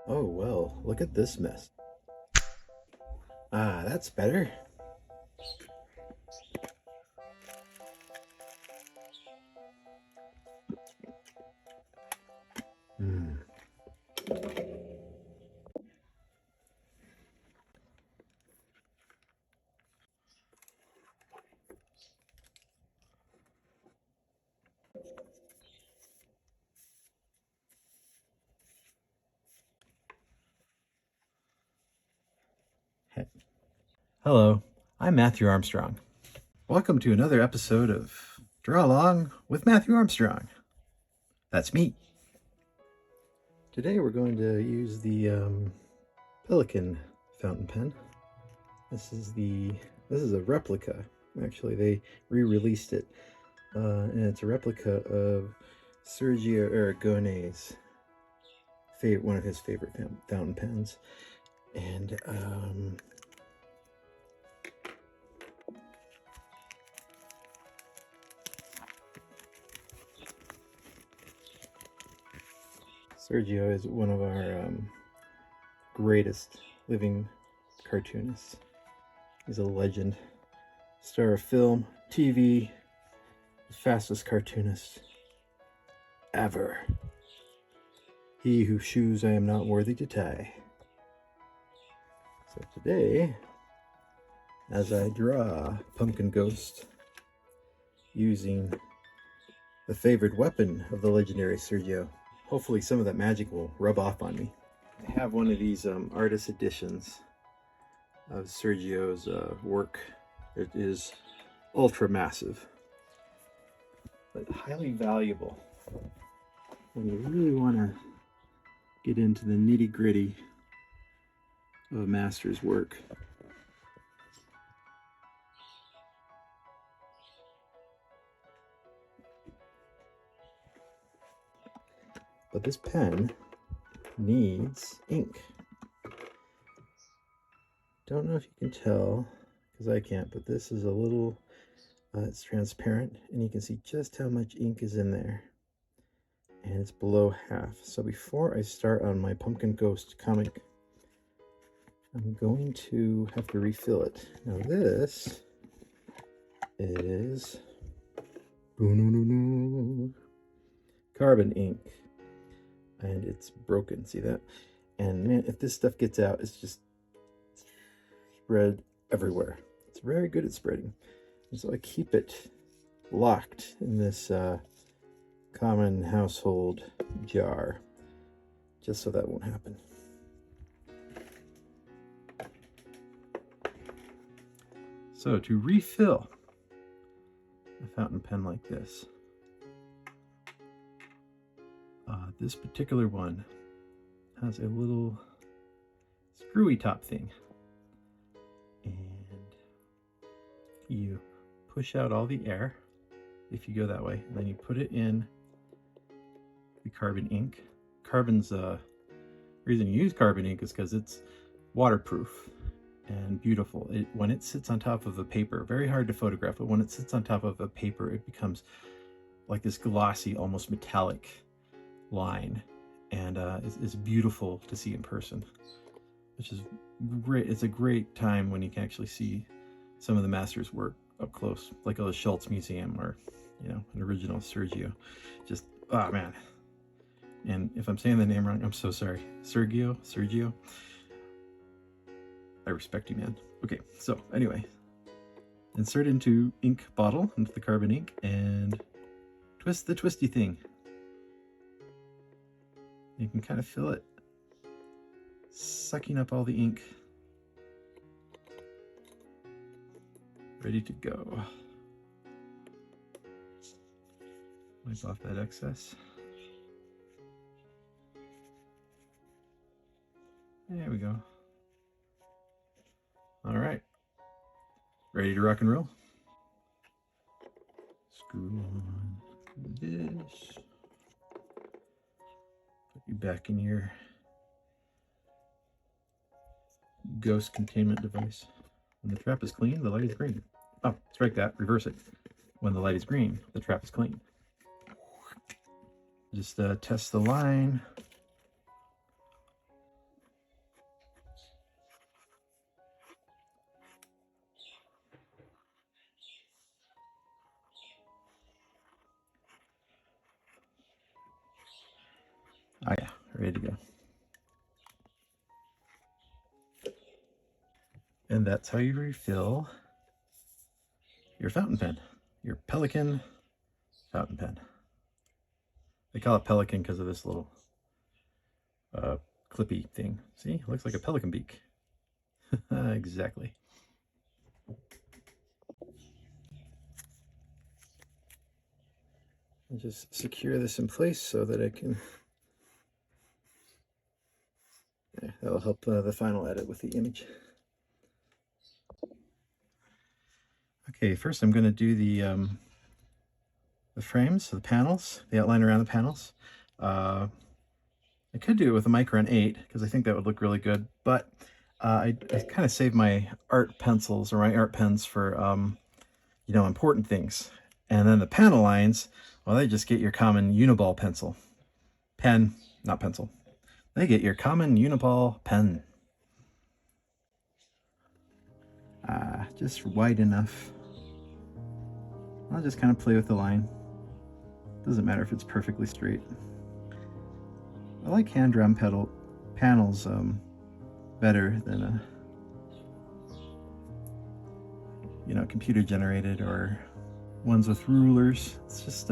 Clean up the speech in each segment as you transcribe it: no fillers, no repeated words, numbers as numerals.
Oh, well, look at this mess. Ah, that's better. Hmm. Hello, I'm Matthew Armstrong. Welcome to another episode of Draw Along with Matthew Armstrong. That's me. Today we're going to use the Pelikan Fountain Pen. This is a replica. Actually, they re-released it, and it's a replica of Sergio Aragone's one of his favorite fountain pens, and Sergio is one of our greatest living cartoonists. He's a legend, star of film, TV, the fastest cartoonist ever. He whose shoes I am not worthy to tie. So today, as I draw Pumpkin Ghost using the favorite weapon of the legendary Sergio, hopefully some of that magic will rub off on me. I have one of these artist editions of Sergio's work. It is ultra massive, but highly valuable when you really want to get into the nitty gritty of a master's work. But this pen needs ink. Don't know if you can tell, because I can't, but this is a little, it's transparent, and you can see just how much ink is in there. And it's below half. So before I start on my Pumpkin Ghost comic, I'm going to have to refill it. Now this is carbon ink, and it's broken, see that? And man, if this stuff gets out, it's just spread everywhere. It's very good at spreading. And so I keep it locked in this common household jar, just so that won't happen. So to refill a fountain pen like this, this particular one has a little screwy top thing, and you push out all the air if you go that way, and then you put it in the carbon ink. Carbon's reason you use carbon ink is because it's waterproof and beautiful. When it sits on top of a paper, very hard to photograph, but when it sits on top of a paper, it becomes like this glossy, almost metallic line, and it's beautiful to see in person, which is great. It's a great time when you can actually see some of the master's work up close, like a Schultz Museum or, an original Sergio. Just, oh man. And if I'm saying the name wrong, I'm so sorry. Sergio. I respect you, man. Okay, so anyway, insert into ink bottle, into the carbon ink, and twist the twisty thing. You can kind of feel it sucking up all the ink. Ready to go. Wipe off that excess. There we go. All right. Ready to rock and roll? Screw on this. Put you back in your ghost containment device. When the trap is clean, the light is green. Oh, strike that, reverse it. When the light is green, the trap is clean. Just test the line. Oh yeah, ready to go. And that's how you refill your fountain pen, your Pelikan fountain pen. They call it Pelikan because of this little clippy thing. See, it looks like a pelican beak. Exactly. I'll just secure this in place so that I can, yeah, that'll help the final edit with the image. Okay, first I'm going to do the frames, so the panels, the outline around the panels. I could do it with a Micron 8 because I think that would look really good, but I kind of saved my art pencils or my art pens for you know, important things. And then the panel lines, well, they just get your common uniball pencil. Pen, not pencil. They get your common uniball pen. Just wide enough. I'll just kind of play with the line. Doesn't matter if it's perfectly straight. I like hand-drawn panels better than a, you know, computer-generated or ones with rulers. It's just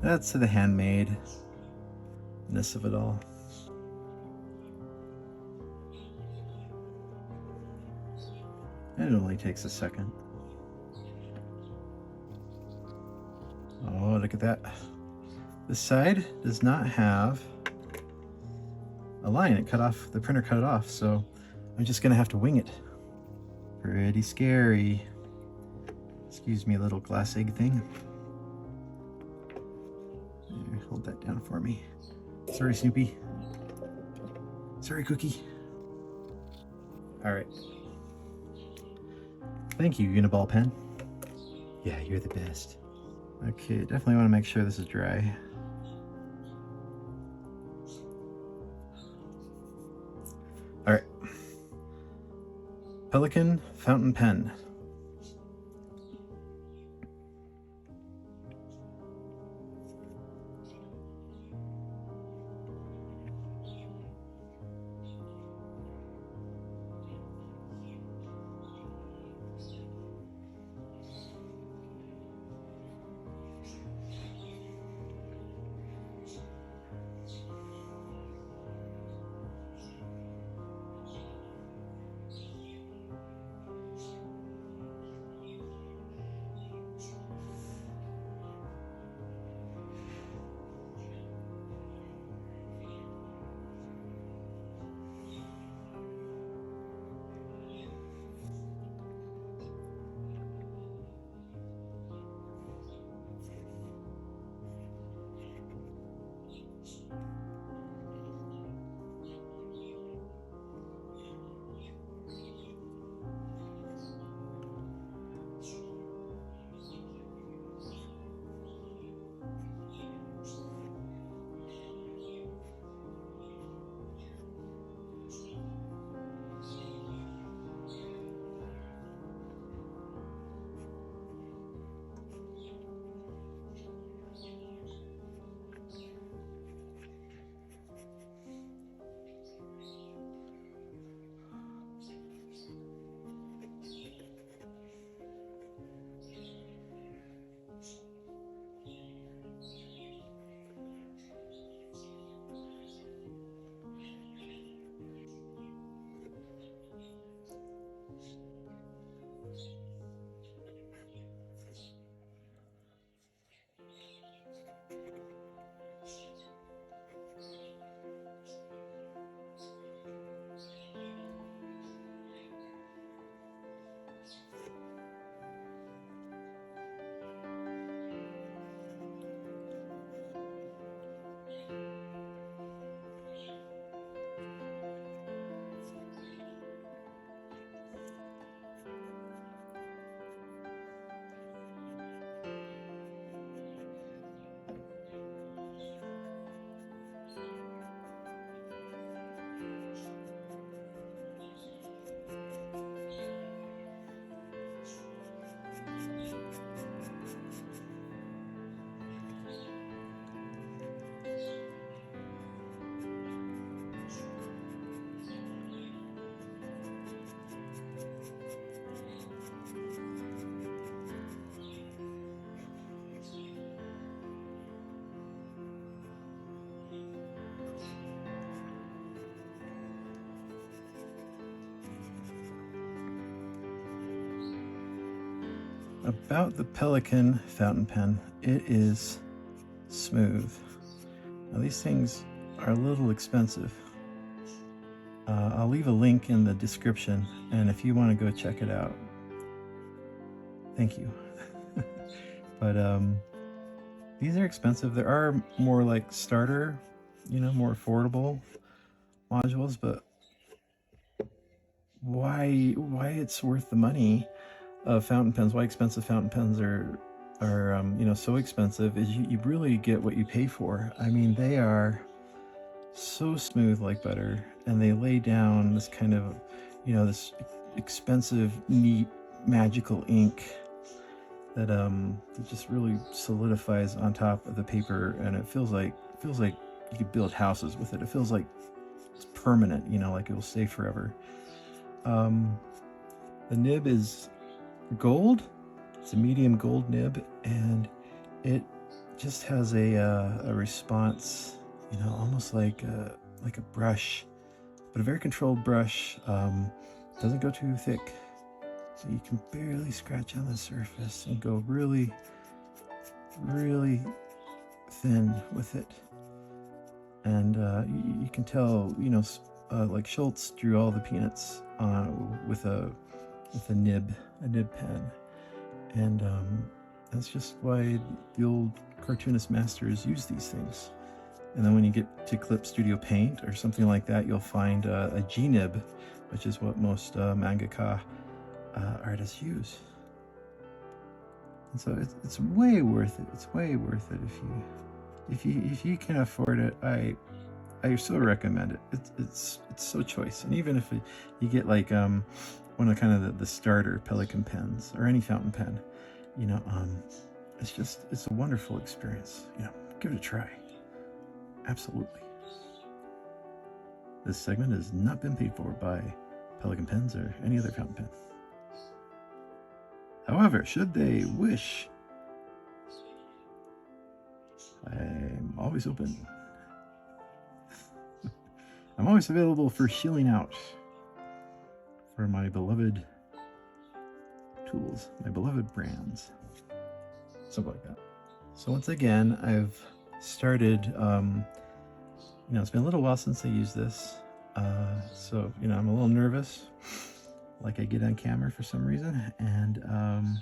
that's the handmade-ness of it all. And it only takes a second. Oh, look at that. This side does not have a line. It cut off, the printer cut it off, so I'm just gonna have to wing it. Pretty scary. Excuse me, little glass egg thing. Here, hold that down for me. Sorry, Snoopy. Sorry, Cookie. All right. Thank you, Uniball pen. Yeah, you're the best. Okay, definitely want to make sure this is dry. All right. Pelikan Fountain Pen. about the Pelikan Fountain Pen, it is smooth. Now these things are a little expensive. I'll leave a link in the description, and if you want to go check it out, thank you. But these are expensive. There are more like starter, more affordable modules, but why it's worth the money of fountain pens, why expensive fountain pens are so expensive, is you really get what you pay for. I mean, they are so smooth like butter, and they lay down this kind of, this expensive, neat, magical ink that it just really solidifies on top of the paper, and it feels like you could build houses with it. It feels like it's permanent, like it will stay forever. The nib is gold. It's a medium gold nib, and it just has a response, almost like a brush, but a very controlled brush. Doesn't go too thick, so you can barely scratch on the surface and go really, really thin with it. And you can tell, like Schultz drew all the peanuts with a nib pen, and that's just why the old cartoonist masters use these things. And then when you get to Clip Studio Paint or something like that, you'll find a G-nib, which is what most mangaka artists use. And so it's way worth it. It's way worth it if you can afford it. I so recommend it. It's so choice. And even if you get like one of the starter Pelikan pens or any fountain pen, it's a wonderful experience. Give it a try. Absolutely. This segment has not been paid for by Pelikan pens or any other fountain pen. However, should they wish, I'm always open. I'm always available for shilling out for my beloved tools, my beloved brands, something like that. So once again, I've started, it's been a little while since I used this. So, I'm a little nervous, like I get on camera for some reason. And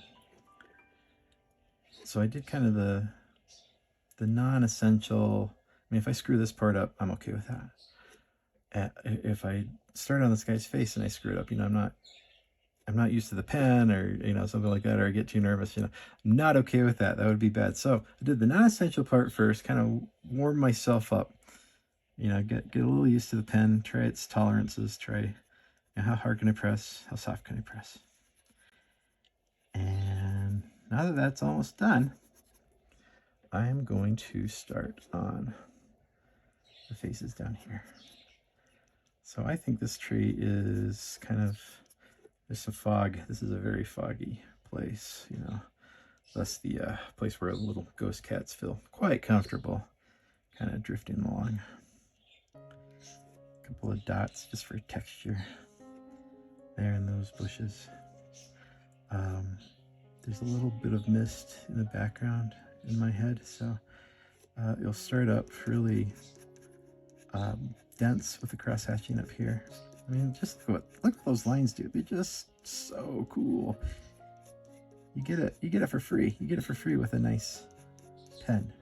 so I did kind of the non-essential. I mean, if I screw this part up, I'm okay with that. If I start on this guy's face and I screw it up, I'm not used to the pen, or something like that, or I get too nervous, I'm not okay with that. That would be bad. So I did the non-essential part first, kind of warm myself up, get a little used to the pen, try its tolerances, try how hard can I press, how soft can I press. And now that that's almost done, I am going to start on the faces down here. So I think this tree is there's some fog. This is a very foggy place, Thus the place where little ghost cats feel quite comfortable, kind of drifting along. A couple of dots just for texture there in those bushes. There's a little bit of mist in the background in my head, so you'll start up really dense with the cross hatching up here. I mean, just look what those lines do. They're just so cool. You get it for free. You get it for free with a nice pen,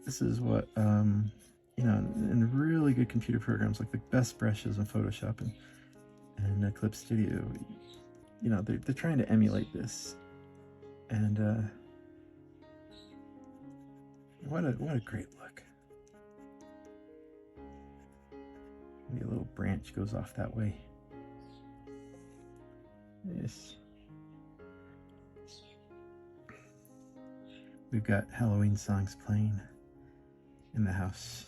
This is what in really good computer programs like the best brushes in Photoshop and Clip Studio, they're trying to emulate this. And what a great look. Maybe a little branch goes off that way. Yes. We've got Halloween songs playing in the house.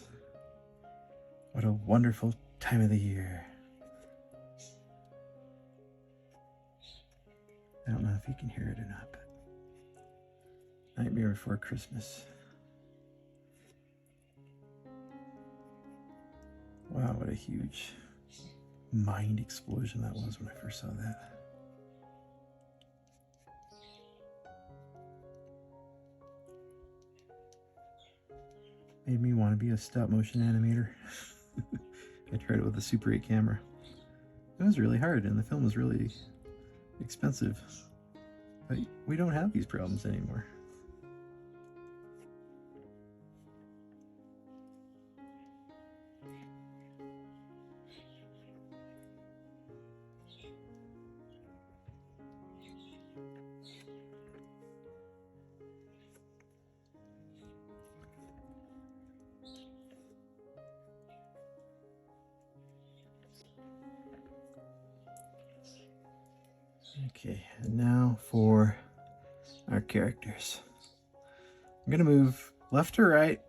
What a wonderful time of the year. I don't know if you can hear it or not, but Nightmare Before Christmas. Wow, what a huge mind explosion that was when I first saw that. Made me want to be a stop motion animator. I tried it with a Super 8 camera. It was really hard and the film was really expensive. But we don't have these problems anymore. Okay, and now for our characters. I'm going to move left to right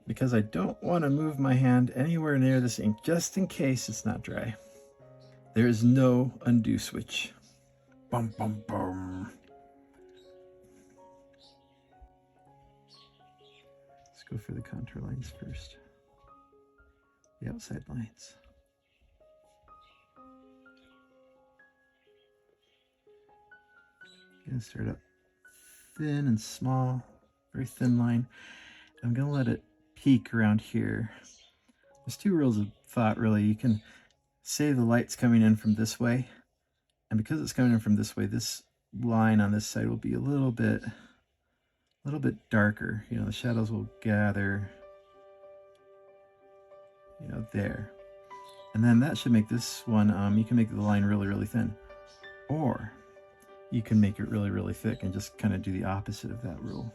because I don't want to move my hand anywhere near this ink just in case it's not dry. There is no undo switch. Bum, bum, bum. Let's go for the contour lines first. The outside lines. Gonna start up thin and small, very thin line. I'm gonna let it peak around here. There's two rules of thought really. You can say the light's coming in from this way, and because it's coming in from this way, this line on this side will be a little bit darker. You know, the shadows will gather, you know, there. And then that should make this one, you can make the line really, really thin. Or you can make it really, really thick and just kind of do the opposite of that rule.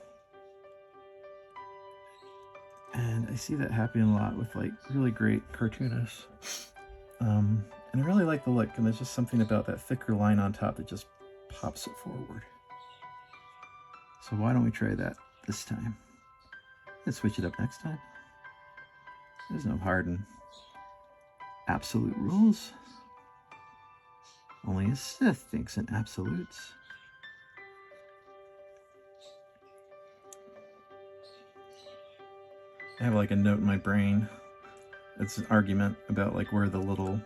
And I see that happening a lot with like really great cartoonists. And I really like the look, and there's just something about that thicker line on top that just pops it forward. So why don't we try that this time? Let's switch it up next time. There's no hard and absolute rules. Only a Sith thinks in absolutes. I have like a note in my brain. It's an argument about like where the little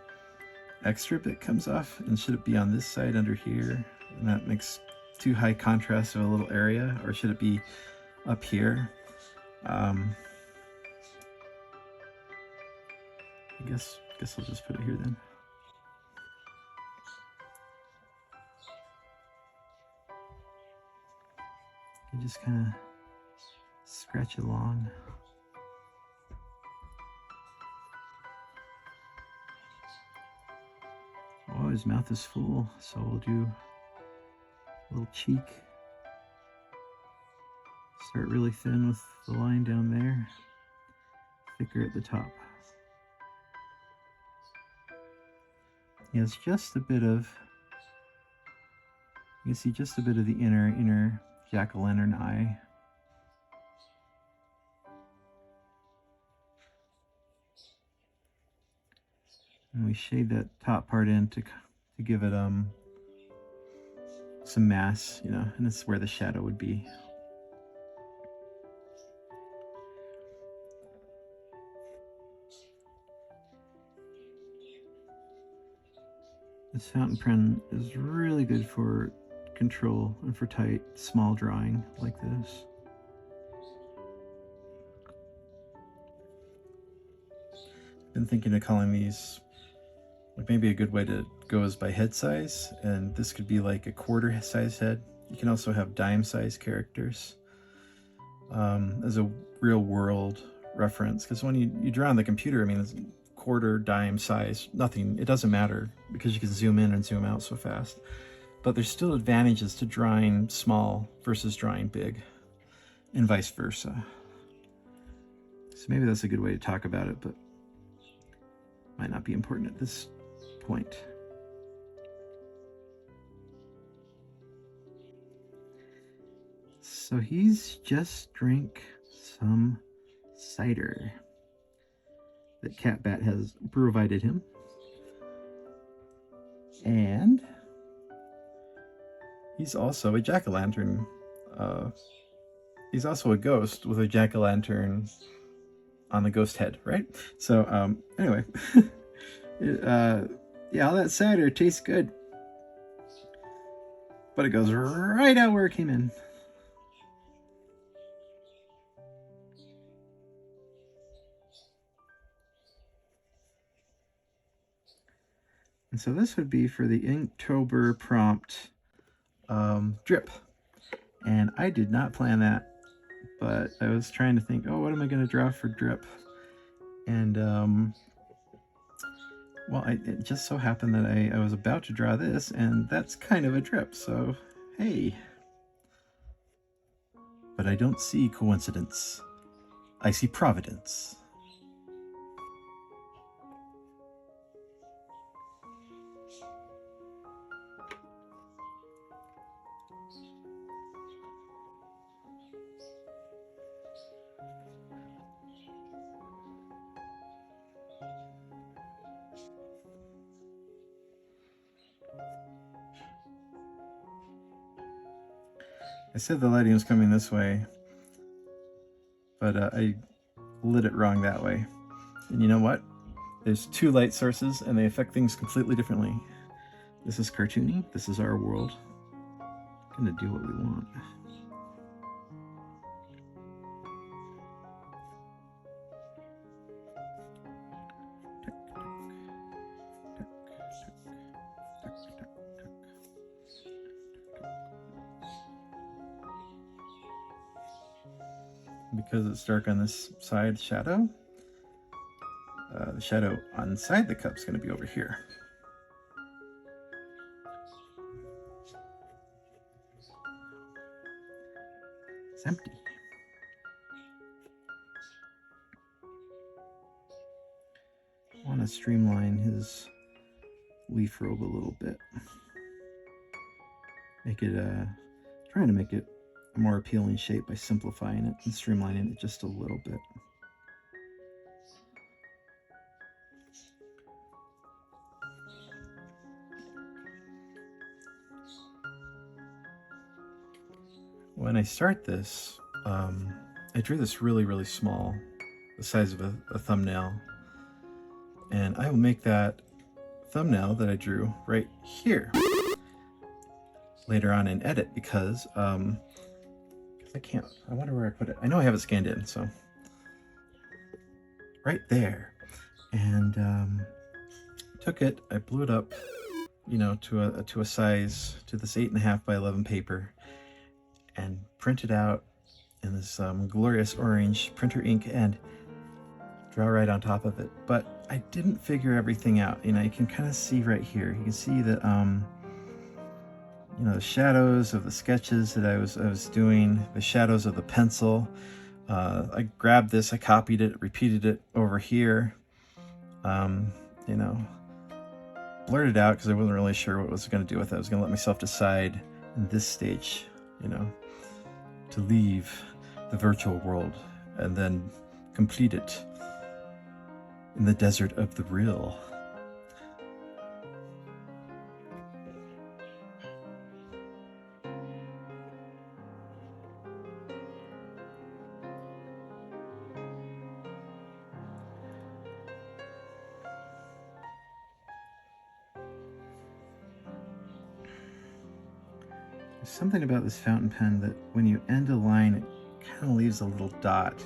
extra bit comes off, and should it be on this side under here, and that makes too high contrast of a little area, or should it be up here? I guess I'll just put it here then. You just kind of scratch along. Oh, his mouth is full, so we'll do a little cheek. Start really thin with the line down there, thicker at the top. He has just a bit of, you can see just a bit of the inner jack-o'-lantern eye. And we shade that top part in to give it some mass, you know, and this is where the shadow would be. This fountain pen is really good for control and for tight, small drawing like this. Been thinking of calling these, like maybe a good way to go is by head size, and this could be like a quarter size head. You can also have dime size characters as a real world reference, because when you draw on the computer, I mean, it's quarter, dime size, nothing, it doesn't matter because you can zoom in and zoom out so fast. But there's still advantages to drawing small versus drawing big, and vice versa. So maybe that's a good way to talk about it, but might not be important at this point. So he's just drank some cider that Catbat has provided him. And he's also a jack-o'-lantern. He's also a ghost with a jack-o'-lantern on the ghost head, right? So anyway, yeah, all that cider tastes good, but it goes right out where it came in. And so this would be for the Inktober prompt drip. And I did not plan that, but I was trying to think, oh, what am I going to draw for drip? And well, it just so happened that I was about to draw this, and that's kind of a drip, so hey. But I don't see coincidence. I see providence. I said the lighting was coming this way, but I lit it wrong that way. And you know what? There's two light sources and they affect things completely differently. This is cartoony, this is our world. I'm gonna do what we want. Because it's dark on this side shadow, the shadow inside the cup is going to be over here. It's empty. I want to streamline his leaf robe a little bit. Make it, trying to make it a more appealing shape by simplifying it and streamlining it just a little bit. When I start this, I drew this really small, the size of a thumbnail, and I will make that thumbnail that I drew right here later on in edit because I can't, I wonder where I put it. I know I have it scanned in, so right there. And took it, I blew it up, you know, to a size, to this 8.5 by 11 paper, and printed out in this glorious orange printer ink and draw right on top of it. But I didn't figure everything out. You know, you can kind of see right here. You can see that you know, the shadows of the sketches that I was doing, the shadows of the pencil. I grabbed this, I copied it, repeated it over here. You know, blurred it out because I wasn't really sure what I was going to do with it. I was going to let myself decide in this stage, you know, to leave the virtual world and then complete it in the desert of the real. There's something about this fountain pen that when you end a line, it kind of leaves a little dot.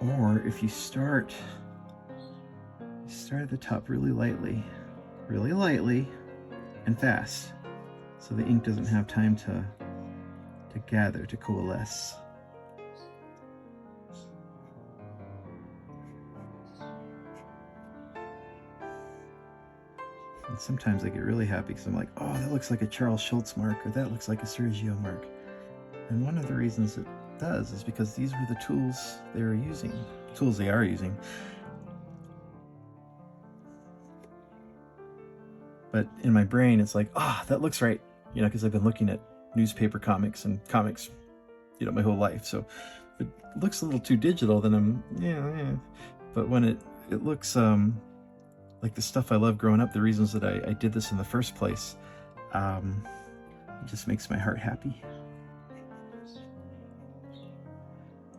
Or if you start at the top really lightly and fast, so the ink doesn't have time to gather, to coalesce. And sometimes I get really happy because I'm like, oh, that looks like a Charles Schulz mark, or that looks like a Sergio mark. And one of the reasons it does is because these were the tools they were using, tools they are using. But in my brain, it's like, ah, oh, that looks right, you know, because I've been looking at newspaper comics and comics, you know, my whole life. So if it looks a little too digital, then I'm, yeah. But when it looks like the stuff I love growing up, the reasons that I did this in the first place, it just makes my heart happy.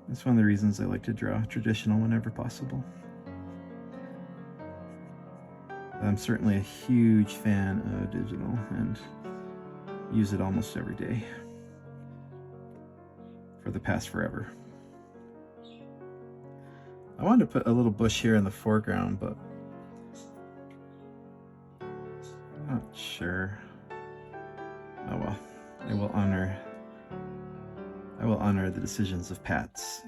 That's one of the reasons I like to draw traditional whenever possible. I'm certainly a huge fan of digital and use it almost every day for the past forever. I wanted to put a little bush here in the foreground, but Sure. Oh well. I will honor the decisions of Pat's.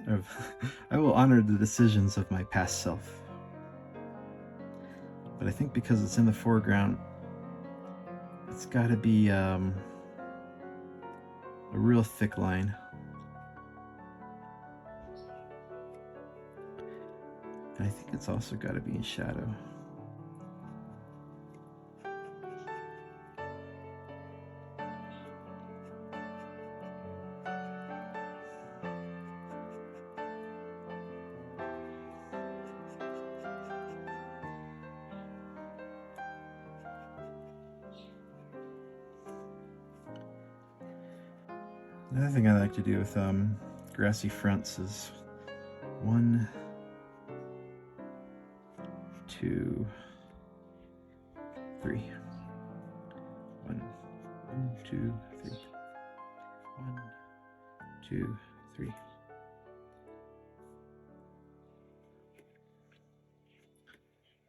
I will honor the decisions of my past self. But I think because it's in the foreground, it's got to be a real thick line. And I think it's also got to be in shadow. Another thing I like to do with grassy fronts is 1, 2, 3. 1, 2, 3. 1, 2, 3.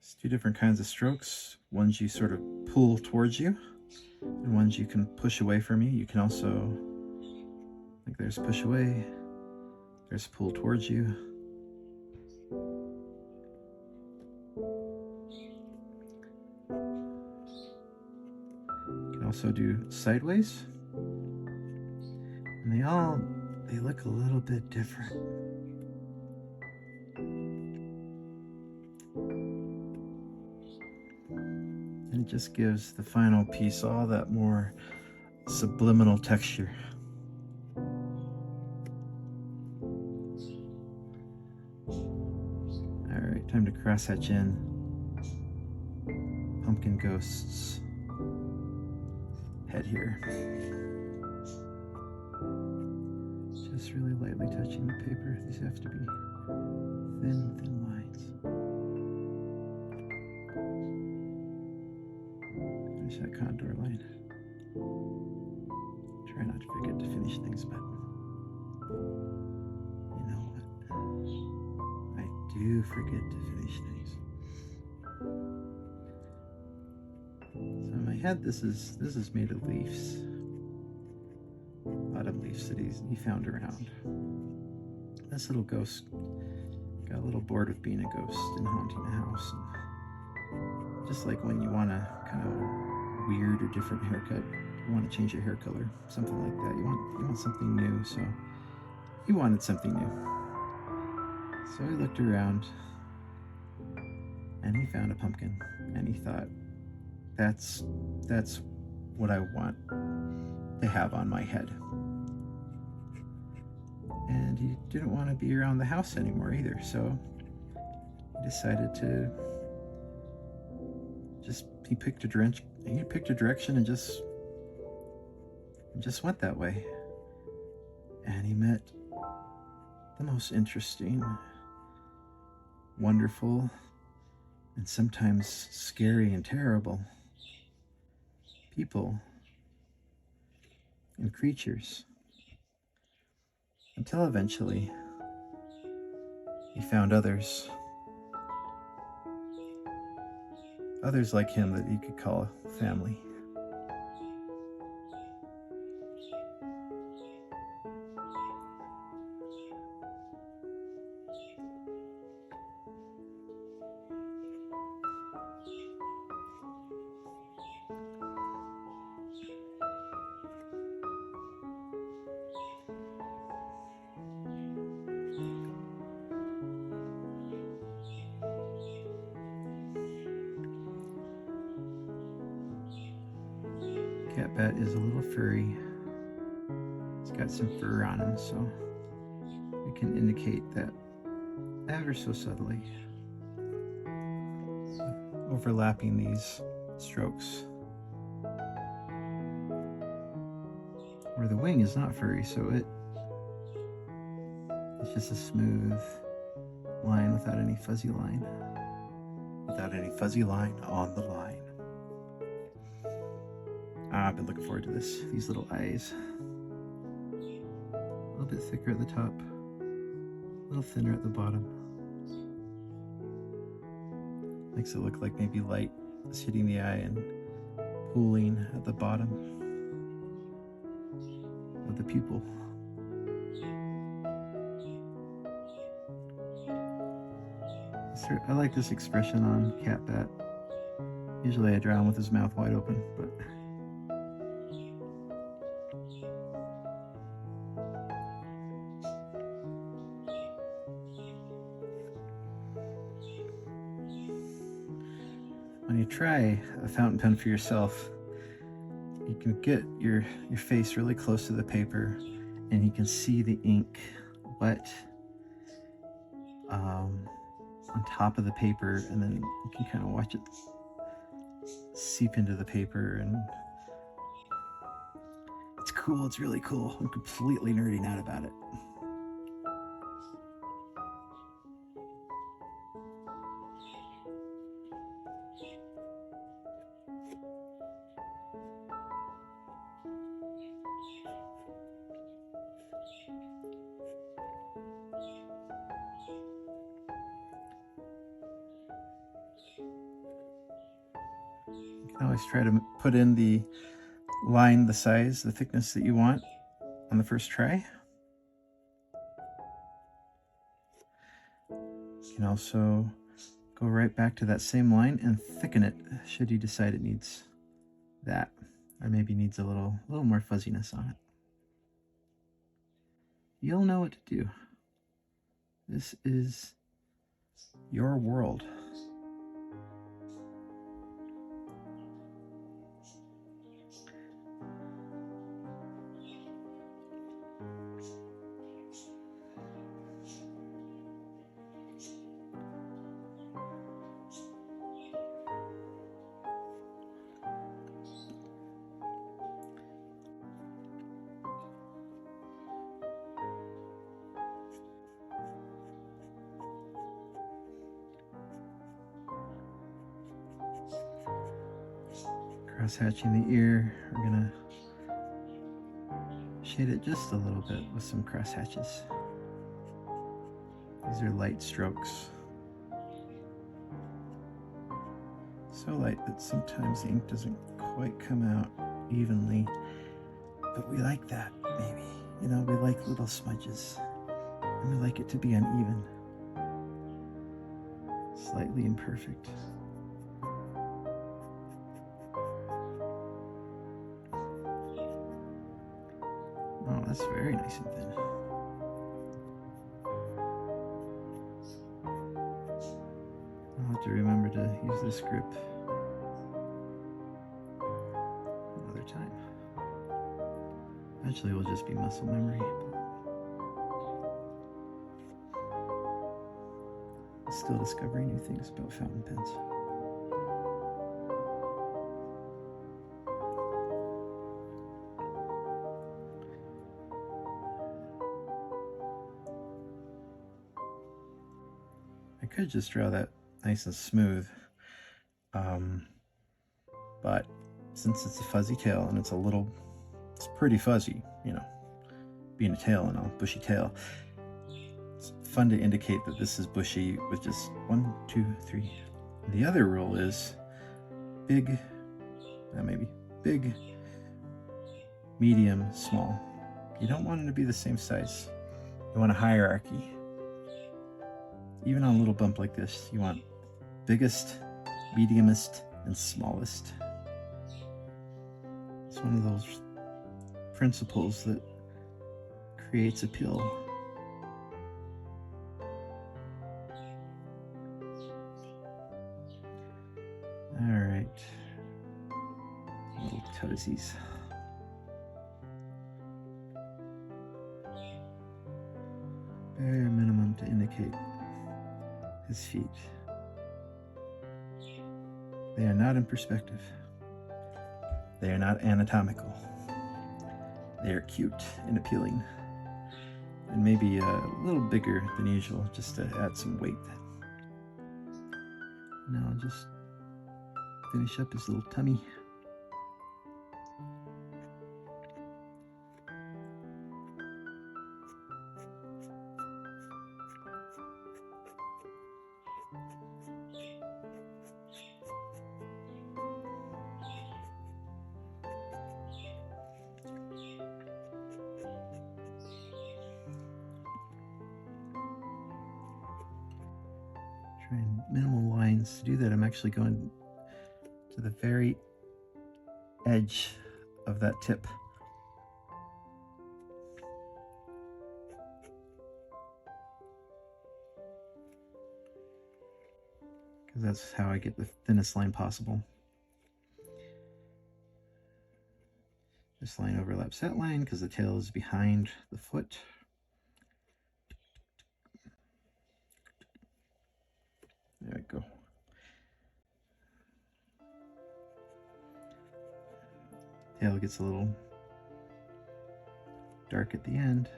It's 2 different kinds of strokes. Ones you sort of pull towards you, and ones you can push away from you. You can also, like, there's push away, there's pull towards you. You can also do sideways. And they look a little bit different. And it just gives the final piece all that more subliminal texture. Alright, time to cross hatch in Pumpkin Ghost's head here. Just really lightly touching the paper. These have to be thin lines. Finish that contour line. Try not to forget to finish things, but you know what? I do forget to finish things. So in my head, this is made of leaves. Autumn leaves that he found around. This little ghost got a little bored with being a ghost and haunting a house. And just like when you want a kind of weird or different haircut, you want to change your hair color, something like that. You want something new, so he wanted something new. So he looked around and he found a pumpkin, and he thought, that's what I want to have on my head. And he didn't want to be around the house anymore either, so he decided to he picked a direction and just went that way. And he met the most interesting, wonderful, and sometimes scary and terrible people and creatures, until eventually he found others like him that you could call family. Cat Bat is a little furry. He's got some fur on him, so we can indicate that ever so subtly, overlapping these strokes. Where the wing is not furry, so it's just a smooth line without any fuzzy line. Without any fuzzy line on the line. I've been looking forward to this. These little eyes. A little bit thicker at the top, a little thinner at the bottom. Makes it look like maybe light is hitting the eye and pooling at the bottom of the pupil. I like this expression on Cat Bat. Usually I draw him with his mouth wide open, but when you try a fountain pen for yourself, you can get your face really close to the paper and you can see the ink wet on top of the paper, and then you can kind of watch it seep into the paper, and it's cool. It's really cool. I'm completely nerding out about it. You can always try to put in the line, the size, the thickness that you want on the first try. You can also go right back to that same line and thicken it should you decide it needs that, or maybe needs a little more fuzziness on it. You'll know what to do. This is your world. Cross-hatching the ear, we're gonna shade it just a little bit with some cross hatches. These are light strokes. So light that sometimes the ink doesn't quite come out evenly, but we like that, maybe. You know, we like little smudges, and we like it to be uneven, slightly imperfect. Oh, that's very nice and thin. I'll have to remember to use this grip another time. Eventually it will just be muscle memory. But still discovering new things about fountain pens. I could just draw that nice and smooth, but since it's a fuzzy tail and it's pretty fuzzy, you know, being a tail and a bushy tail, it's fun to indicate that this is bushy with just 1, 2, 3. The other rule is big, maybe big, medium, small. You don't want them to be the same size. You want a hierarchy. Even on a little bump like this, you want biggest, mediumest, and smallest. It's one of those principles that creates appeal. All right, little toesies. Bare minimum to indicate his feet. They are not in perspective. They are not anatomical. They are cute and appealing, and maybe a little bigger than usual just to add some weight. Now I'll just finish up his little tummy. Trying minimal lines. To do that, I'm actually going to the very edge of that tip. Because that's how I get the thinnest line possible. This line overlaps that line because the tail is behind the foot. There we go. Tail gets a little dark at the end.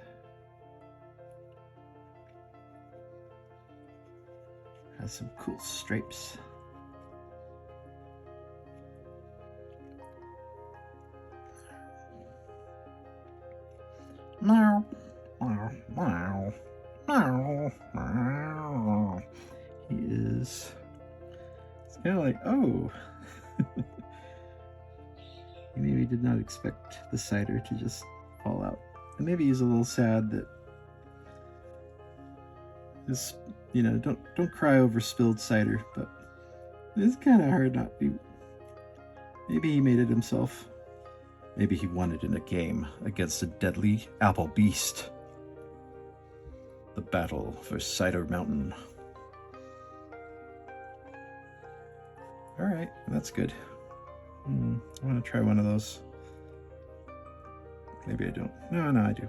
Has some cool stripes. Meow, meow, meow, meow, meow. He is. It's kind of like, oh. He maybe did not expect the cider to just fall out. And maybe he's a little sad that this, you know, don't cry over spilled cider, but it's kind of hard not to. Maybe he made it himself. Maybe he won it in a game against a deadly apple beast. The battle for Cider Mountain. All right, that's good. I want to try one of those. Maybe I don't. No, I do.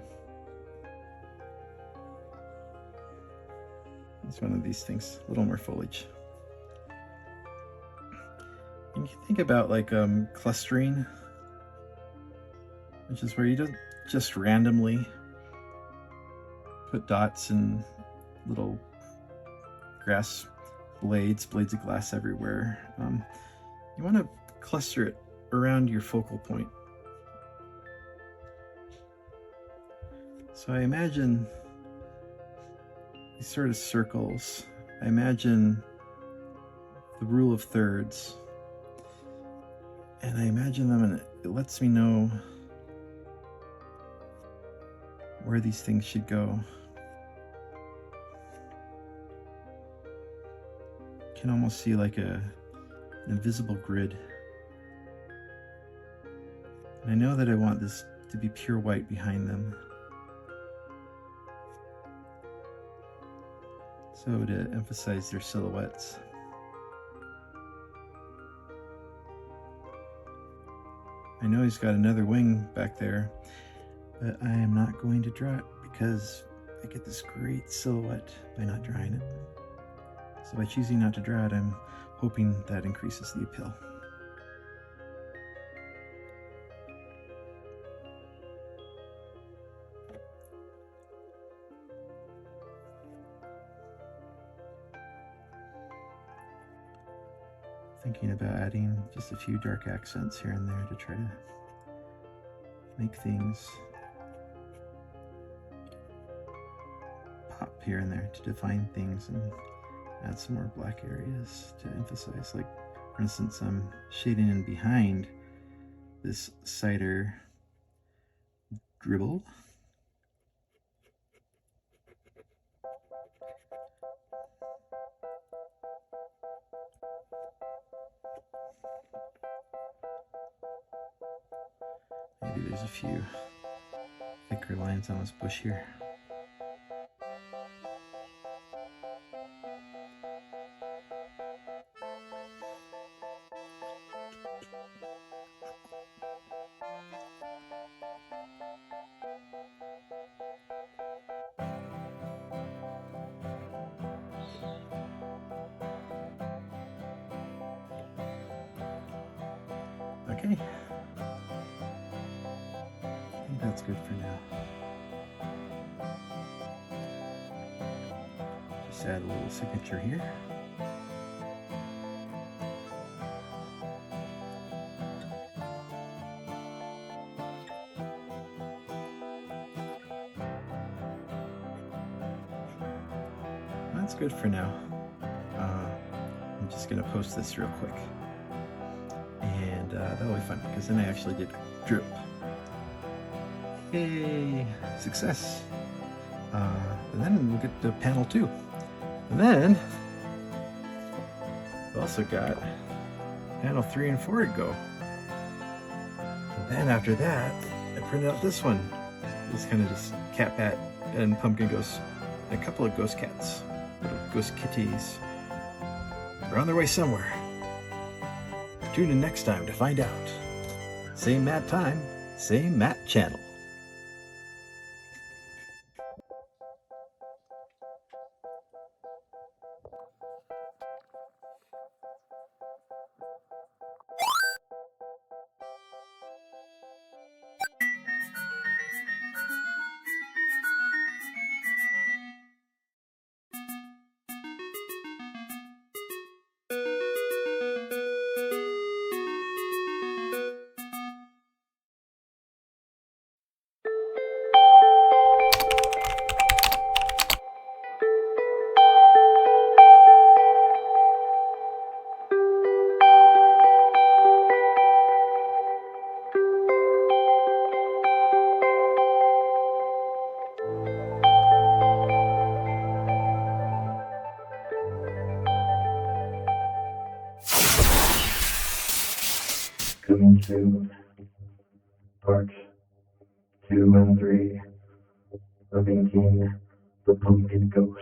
It's one of these things. A little more foliage. And you think about like clustering, which is where you don't just randomly put dots and little grass blades of glass everywhere. You want to cluster it around your focal point. So I imagine these sort of circles. I imagine the rule of thirds. And I imagine them, and it lets me know where these things should go. You can almost see like an invisible grid. And I know that I want this to be pure white behind them. So to emphasize their silhouettes. I know he's got another wing back there, but I am not going to draw it because I get this great silhouette by not drawing it. So by choosing not to draw it, I'm hoping that increases the appeal. Thinking about adding just a few dark accents here and there to try to make things pop here and there, to define things and add some more black areas to emphasize. Like, for instance, I'm shading in behind this cider dribble. Maybe there's a few thicker lines on this bush here. Okay. I think that's good for now. Just add a little signature here. That's good for now. I'm just gonna post this real quick. And that'll be fun, because then I actually did drip. Yay! Success! And then we'll get to panel 2. And then We've also got panel 3 and 4 to go. And then after that, I printed out this one. It's kind of just cat pat and pumpkin ghosts, and a couple of ghost cats, little ghost kitties. They're on their way somewhere. Tune in next time to find out. Same Matt time, same Matt channel. Coming soon, part 2 and 3 of Inking the Pumpkin Ghost.